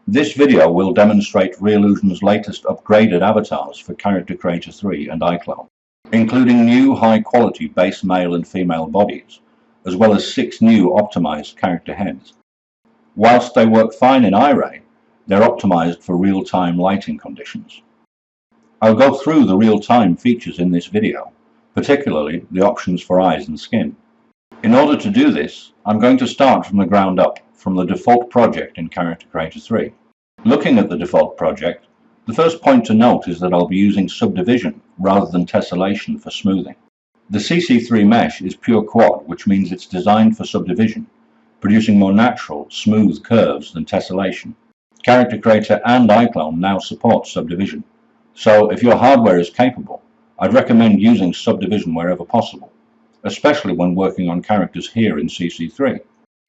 This video will demonstrate Reallusion's latest upgraded avatars for Character Creator 3 and iClone, including new high-quality base male and female bodies, as well as 6 new optimized character heads. Whilst they work fine in IRay, they're optimized for real-time lighting conditions. I'll go through the real-time features in this video, particularly the options for eyes and skin. In order to do this, I'm going to start from the ground up, from the default project in Character Creator 3. Looking at the default project, the first point to note is that I'll be using Subdivision rather than tessellation for smoothing. The CC3 mesh is pure quad, which means it's designed for subdivision, producing more natural, smooth curves than tessellation. Character Creator and iClone now support Subdivision, so if your hardware is capable, I'd recommend using Subdivision wherever possible, especially when working on characters here in CC3.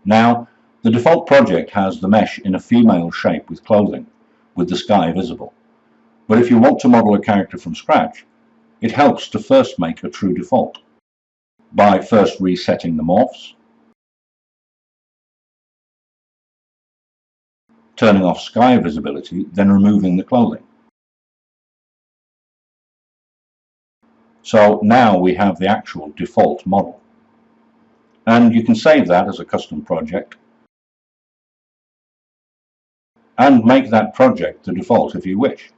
Now, the default project has the mesh in a female shape with clothing, with the sky visible. But if you want to model a character from scratch, it helps to first make a true default by first resetting the morphs, turning off sky visibility, then removing the clothing. So now we have the actual default model. And you can save that as a custom project and make that project the default if you wish.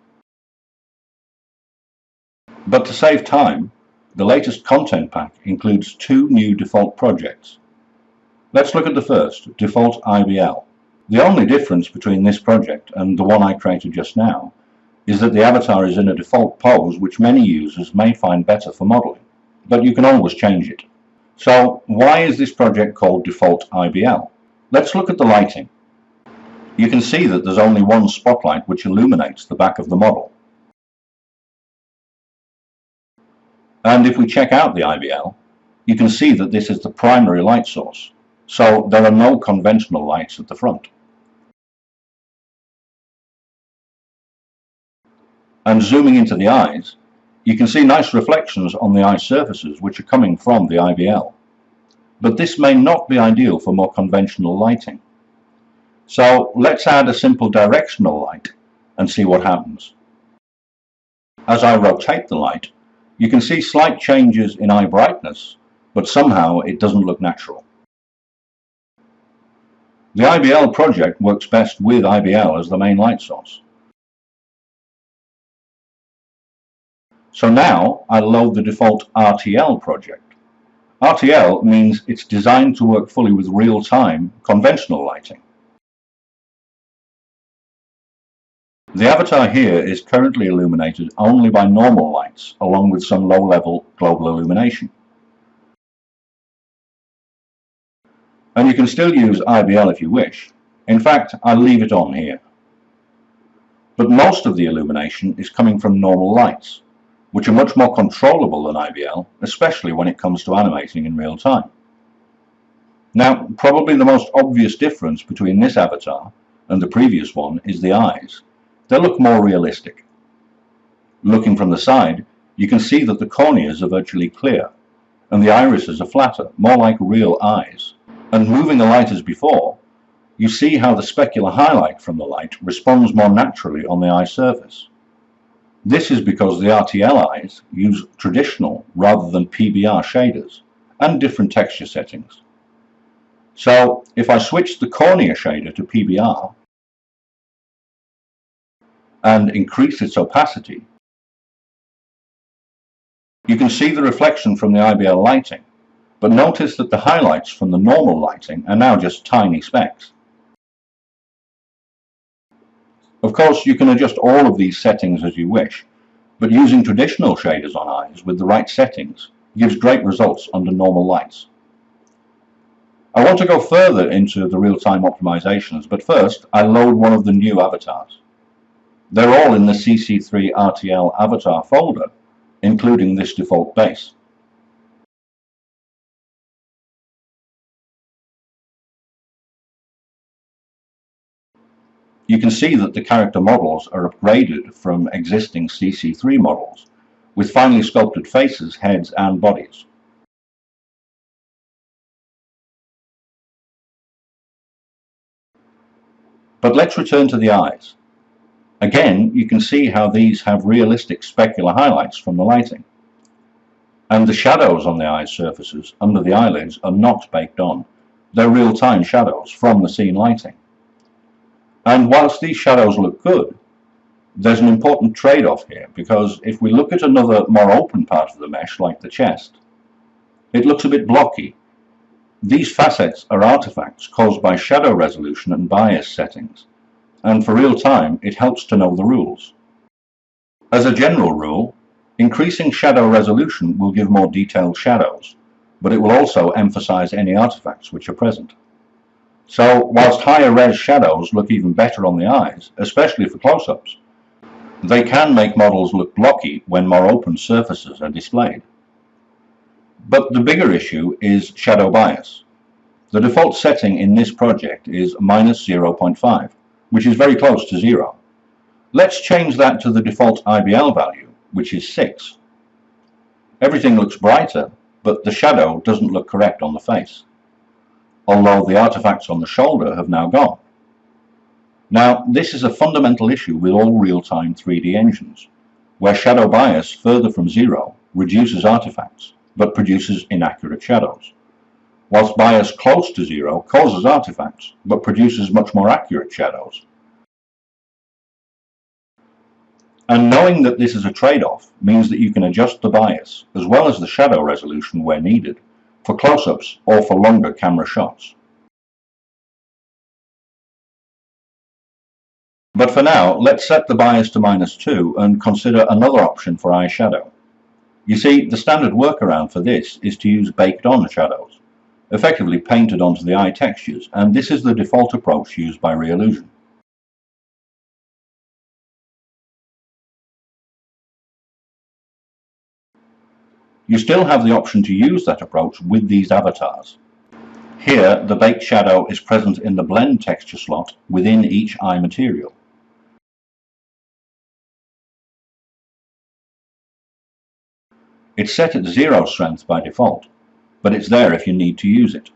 But to save time, the latest content pack includes 2 new default projects. Let's look at the first, Default IBL. The only difference between this project and the one I created just now is that the avatar is in a default pose which many users may find better for modeling, but you can always change it. So why is this project called Default IBL? Let's look at the lighting. You can see that there's only one spotlight which illuminates the back of the model. And if we check out the IBL, you can see that this is the primary light source, so there are no conventional lights at the front. And zooming into the eyes, you can see nice reflections on the eye surfaces which are coming from the IBL. But this may not be ideal for more conventional lighting. So let's add a simple directional light and see what happens. As I rotate the light, you can see slight changes in eye brightness, but somehow it doesn't look natural. The IBL project works best with IBL as the main light source. So now I'll load the default RTL project. RTL means it's designed to work fully with real-time, conventional lighting. The avatar here is currently illuminated only by normal lights, along with some low-level global illumination. And you can still use IBL if you wish. In fact, I'll leave it on here. But most of the illumination is coming from normal lights, which are much more controllable than IBL, especially when it comes to animating in real time. Now, probably the most obvious difference between this avatar and the previous one is the eyes. They look more realistic. Looking from the side, you can see that the corneas are virtually clear, and the irises are flatter, more like real eyes. And moving the light as before, you see how the specular highlight from the light responds more naturally on the eye surface. This is because the RTL eyes use traditional rather than PBR shaders and different texture settings. So if I switch the cornea shader to PBR and increase its opacity, you can see the reflection from the IBL lighting, but notice that the highlights from the normal lighting are now just tiny specks. Of course, you can adjust all of these settings as you wish, but using traditional shaders on eyes with the right settings gives great results under normal lights. I want to go further into the real-time optimizations, but first I load one of the new avatars. They're all in the CC3 RTL avatar folder, including this default base. You can see that the character models are upgraded from existing CC3 models, with finely sculpted faces, heads and bodies. But let's return to the eyes. Again, you can see how these have realistic specular highlights from the lighting. And the shadows on the eye surfaces under the eyelids are not baked on. They're real-time shadows from the scene lighting. And whilst these shadows look good, there's an important trade-off here, because if we look at another more open part of the mesh, like the chest, it looks a bit blocky. These facets are artifacts caused by shadow resolution and bias settings, and for real time it helps to know the rules. As a general rule, increasing shadow resolution will give more detailed shadows, but it will also emphasize any artifacts which are present. So whilst higher res shadows look even better on the eyes, especially for close-ups, they can make models look blocky when more open surfaces are displayed. But the bigger issue is shadow bias. The default setting in this project is -0.5, which is very close to 0. Let's change that to the default IBL value, which is 6. Everything looks brighter, but the shadow doesn't look correct on the face, although the artifacts on the shoulder have now gone. Now, this is a fundamental issue with all real-time 3D engines, where shadow bias further from 0 reduces artifacts, but produces inaccurate shadows, whilst bias close to 0 causes artifacts, but produces much more accurate shadows. And knowing that this is a trade-off means that you can adjust the bias, as well as the shadow resolution where needed, for close-ups or for longer camera shots. But for now, let's set the bias to -2 and consider another option for eye shadow. You see, the standard workaround for this is to use baked-on shadows, effectively painted onto the eye textures, and this is the default approach used by Reallusion. You still have the option to use that approach with these avatars. Here, the baked shadow is present in the blend texture slot within each eye material. It's set at 0 strength by default, but it's there if you need to use it.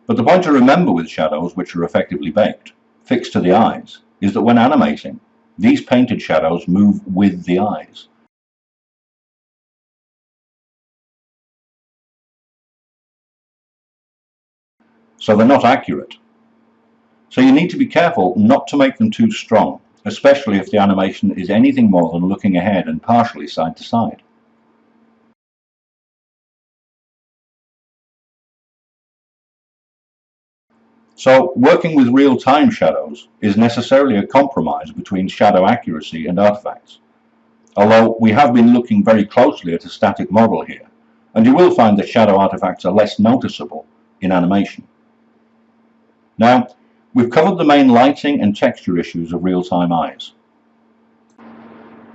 But the point to remember with shadows which are effectively baked, fixed to the eyes, is that when animating, these painted shadows move with the eyes. So they're not accurate. So you need to be careful not to make them too strong, especially if the animation is anything more than looking ahead and partially side to side. So working with real-time shadows is necessarily a compromise between shadow accuracy and artifacts, although we have been looking very closely at a static model here, and you will find that shadow artifacts are less noticeable in animation. Now, we've covered the main lighting and texture issues of real-time eyes.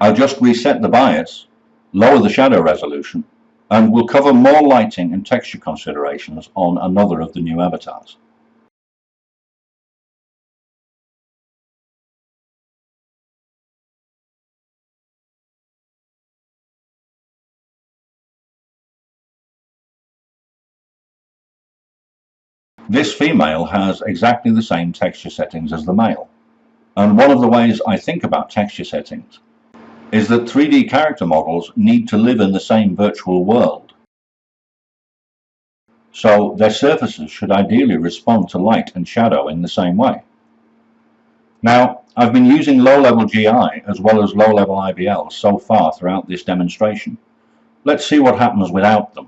I'll just reset the bias, lower the shadow resolution, and we'll cover more lighting and texture considerations on another of the new avatars. This female has exactly the same texture settings as the male, and one of the ways I think about texture settings is that 3D character models need to live in the same virtual world, so their surfaces should ideally respond to light and shadow in the same way. Now, I've been using low-level GI as well as low-level IBL so far throughout this demonstration. Let's see what happens without them.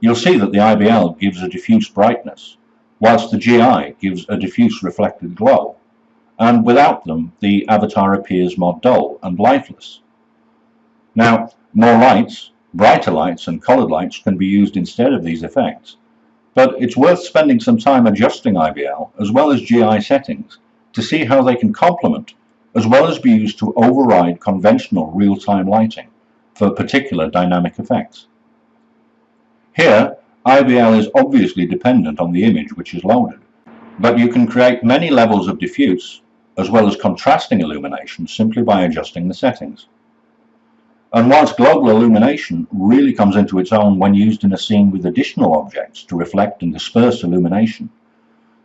You'll see that the IBL gives a diffuse brightness, whilst the GI gives a diffuse reflected glow, and without them the avatar appears more dull and lifeless. Now, more lights, brighter lights and coloured lights can be used instead of these effects, but it's worth spending some time adjusting IBL as well as GI settings to see how they can complement as well as be used to override conventional real-time lighting for particular dynamic effects. Here, IBL is obviously dependent on the image which is loaded, But you can create many levels of diffuse as well as contrasting illumination simply by adjusting the settings. And whilst global illumination really comes into its own when used in a scene with additional objects to reflect and disperse illumination,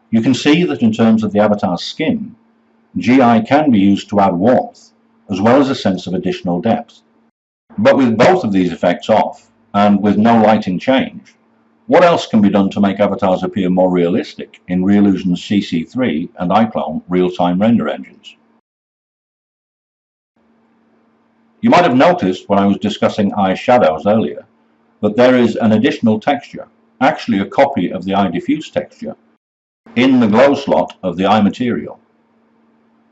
you can see that in terms of the avatar's skin, GI can be used to add warmth as well as a sense of additional depth. But with both of these effects off, and with no lighting change, what else can be done to make avatars appear more realistic in Reallusion's CC3 and iClone real-time render engines? You might have noticed when I was discussing eye shadows earlier that there is an additional texture, actually a copy of the eye diffuse texture, in the glow slot of the eye material.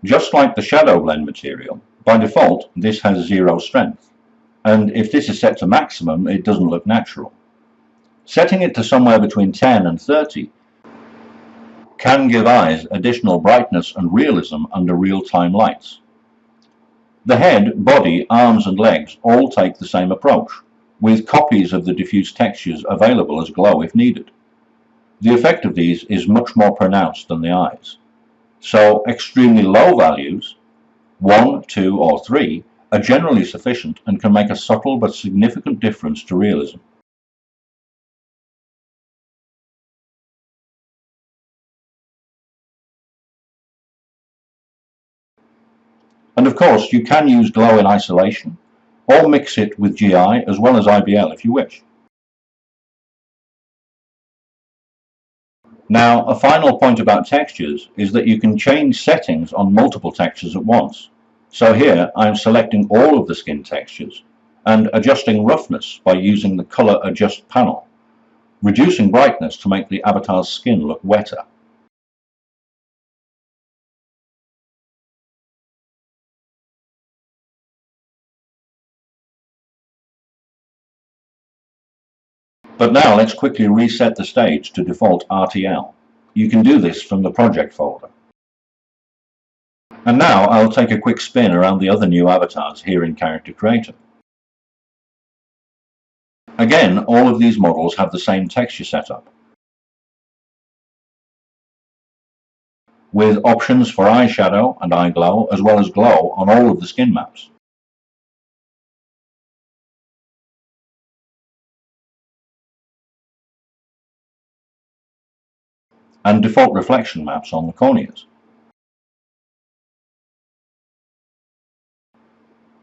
Just like the shadow blend material, by default this has 0 strength, and if this is set to maximum it doesn't look natural. Setting it to somewhere between 10 and 30 can give eyes additional brightness and realism under real-time lights. The head, body, arms and legs all take the same approach, with copies of the diffuse textures available as glow if needed. The effect of these is much more pronounced than the eyes. So extremely low values, 1, 2 or 3, are generally sufficient and can make a subtle but significant difference to realism. And of course you can use glow in isolation, or mix it with GI as well as IBL if you wish. Now, a final point about textures is that you can change settings on multiple textures at once. So here I am selecting all of the skin textures and adjusting roughness by using the Color Adjust panel, reducing brightness to make the avatar's skin look wetter. But now let's quickly reset the stage to default RTL. You can do this from the project folder. And now I'll take a quick spin around the other new avatars here in Character Creator. Again, all of these models have the same texture setup, with options for eye shadow and eye glow as well as glow on all of the skin maps. And default reflection maps on the corneas.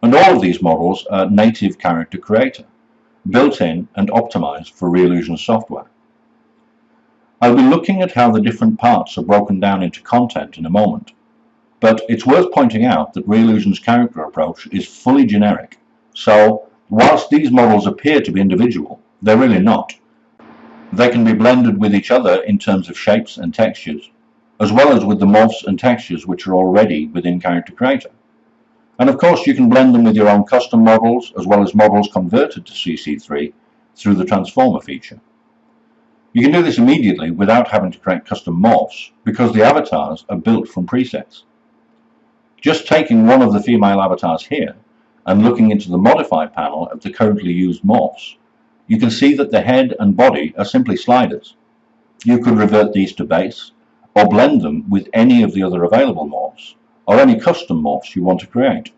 And all of these models are native Character Creator, built in and optimized for Reallusion software. I'll be looking at how the different parts are broken down into content in a moment, but it's worth pointing out that Reallusion's character approach is fully generic, so whilst these models appear to be individual, they're really not. They can be blended with each other in terms of shapes and textures, as well as with the morphs and textures which are already within Character Creator. And of course you can blend them with your own custom models as well as models converted to CC3 through the transformer feature. You can do this immediately without having to create custom morphs because the avatars are built from presets. Just taking one of the female avatars here and looking into the modify panel of the currently used morphs, you can see that the head and body are simply sliders. You could revert these to base, or blend them with any of the other available morphs, or any custom morphs you want to create.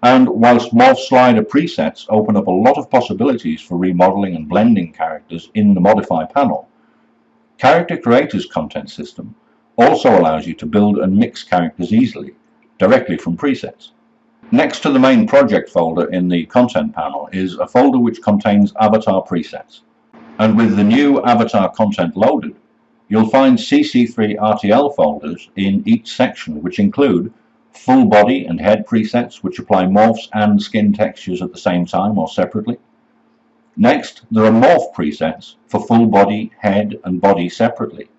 And whilst Morph Slider presets open up a lot of possibilities for remodeling and blending characters in the Modify panel, Character Creator's content system also allows you to build and mix characters easily, directly from presets. Next to the main project folder in the content panel is a folder which contains avatar presets. And with the new avatar content loaded, you'll find CC3 RTL folders in each section which include full body and head presets which apply morphs and skin textures at the same time or separately. Next, there are morph presets for full body, head and body separately.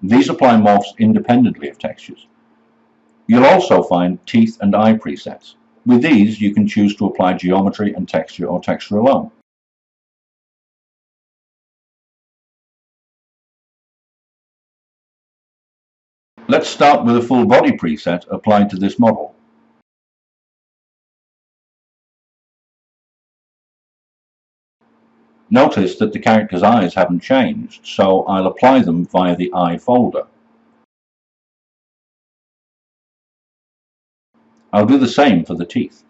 These apply morphs independently of textures. You'll also find teeth and eye presets. With these you can choose to apply geometry and texture or texture alone. Let's start with a full body preset applied to this model. Notice that the character's eyes haven't changed, so I'll apply them via the eye folder. I'll do the same for the teeth.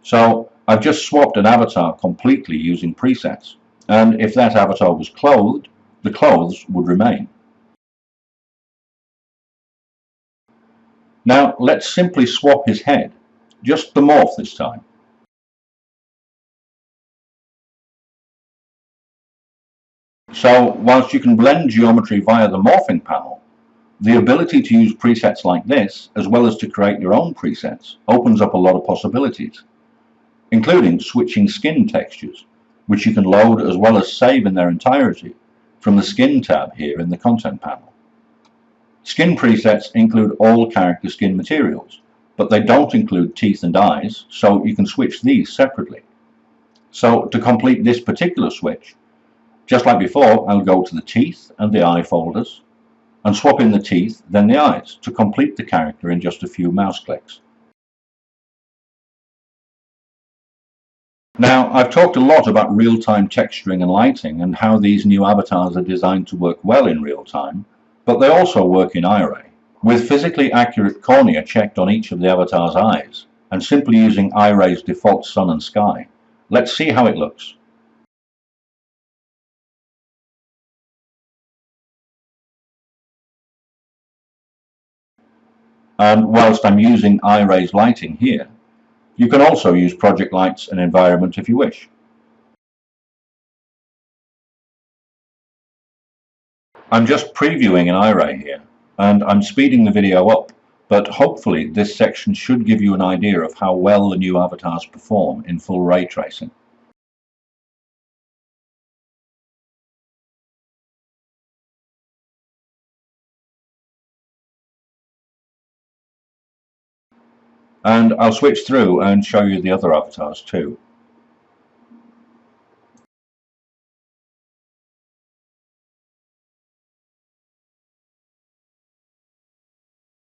So I've just swapped an avatar completely using presets, and if that avatar was clothed, the clothes would remain. Now let's simply swap his head, just the morph this time. So whilst you can blend geometry via the morphing panel, the ability to use presets like this, as well as to create your own presets, opens up a lot of possibilities, including switching skin textures, which you can load as well as save in their entirety from the Skin tab here in the Content panel. Skin presets include all character skin materials, but they don't include teeth and eyes, so you can switch these separately. So to complete this particular switch, just like before, I'll go to the teeth and the eye folders, and swap in the teeth, then the eyes, to complete the character in just a few mouse clicks. Now, I've talked a lot about real-time texturing and lighting and how these new avatars are designed to work well in real time, but they also work in IRay. With physically accurate cornea checked on each of the avatar's eyes, and simply using IRay's default sun and sky, let's see how it looks. And whilst I'm using IRay's lighting here, you can also use project lights and environment if you wish. I'm just previewing in IRay here, and I'm speeding the video up, but hopefully this section should give you an idea of how well the new avatars perform in full ray tracing. And I'll switch through and show you the other avatars too.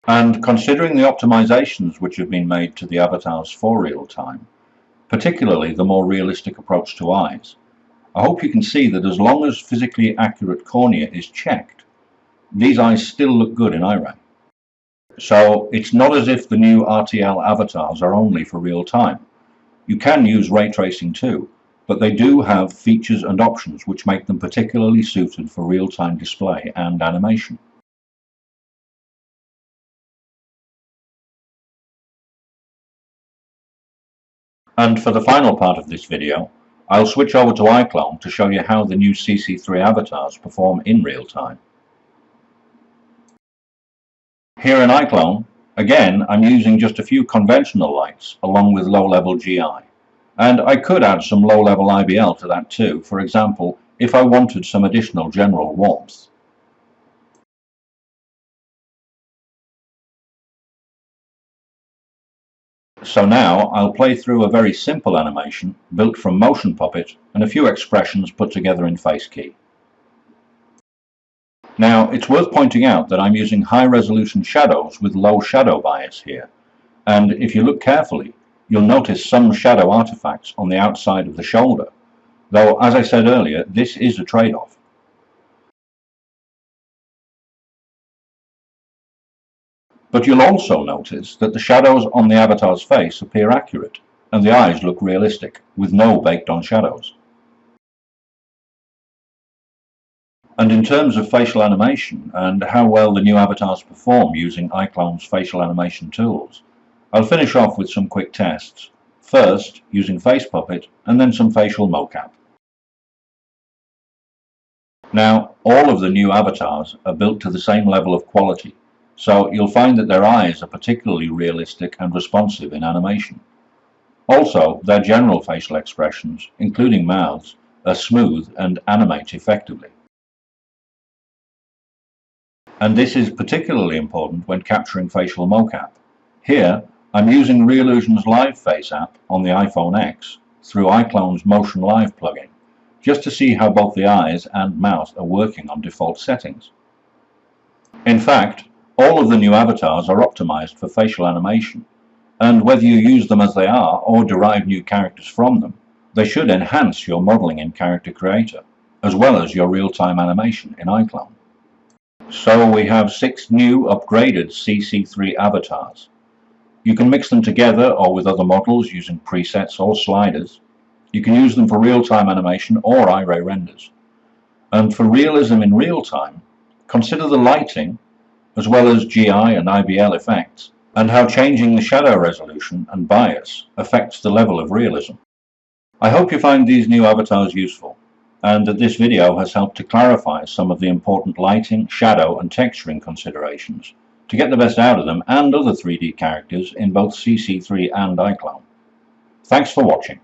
And considering the optimizations which have been made to the avatars for real time, particularly the more realistic approach to eyes, I hope you can see that as long as physically accurate cornea is checked, these eyes still look good in IRay. So it's not as if the new RTL avatars are only for real time. You can use ray tracing too, but they do have features and options which make them particularly suited for real-time display and animation. And for the final part of this video, I'll switch over to iClone to show you how the new CC3 avatars perform in real time. Here in iClone, again, I'm using just a few conventional lights along with low-level GI. And I could add some low-level IBL to that too, for example, if I wanted some additional general warmth. So now I'll play through a very simple animation built from Motion Puppet and a few expressions put together in FaceKey. Now, it's worth pointing out that I'm using high-resolution shadows with low shadow bias here, and if you look carefully, you'll notice some shadow artifacts on the outside of the shoulder, though, as I said earlier, this is a trade-off. But you'll also notice that the shadows on the avatar's face appear accurate, and the eyes look realistic, with no baked-on shadows. And in terms of facial animation and how well the new avatars perform using iClone's facial animation tools, I'll finish off with some quick tests, first using Face Puppet and then some facial mocap. Now, all of the new avatars are built to the same level of quality, so you'll find that their eyes are particularly realistic and responsive in animation. Also, their general facial expressions, including mouths, are smooth and animate effectively. And this is particularly important when capturing facial mocap. Here, I'm using Reallusion's Live Face app on the iPhone X through iClone's Motion Live plugin, just to see how both the eyes and mouth are working on default settings. In fact, all of the new avatars are optimized for facial animation, and whether you use them as they are or derive new characters from them, they should enhance your modeling in Character Creator, as well as your real-time animation in iClone. So we have 6 new upgraded CC3 avatars. You can mix them together or with other models using presets or sliders. You can use them for real-time animation or IRay renders. And for realism in real time, consider the lighting, as well as GI and IBL effects, and how changing the shadow resolution and bias affects the level of realism. I hope you find these new avatars useful, and that this video has helped to clarify some of the important lighting, shadow and texturing considerations to get the best out of them and other 3D characters in both CC3 and iClone. Thanks for watching.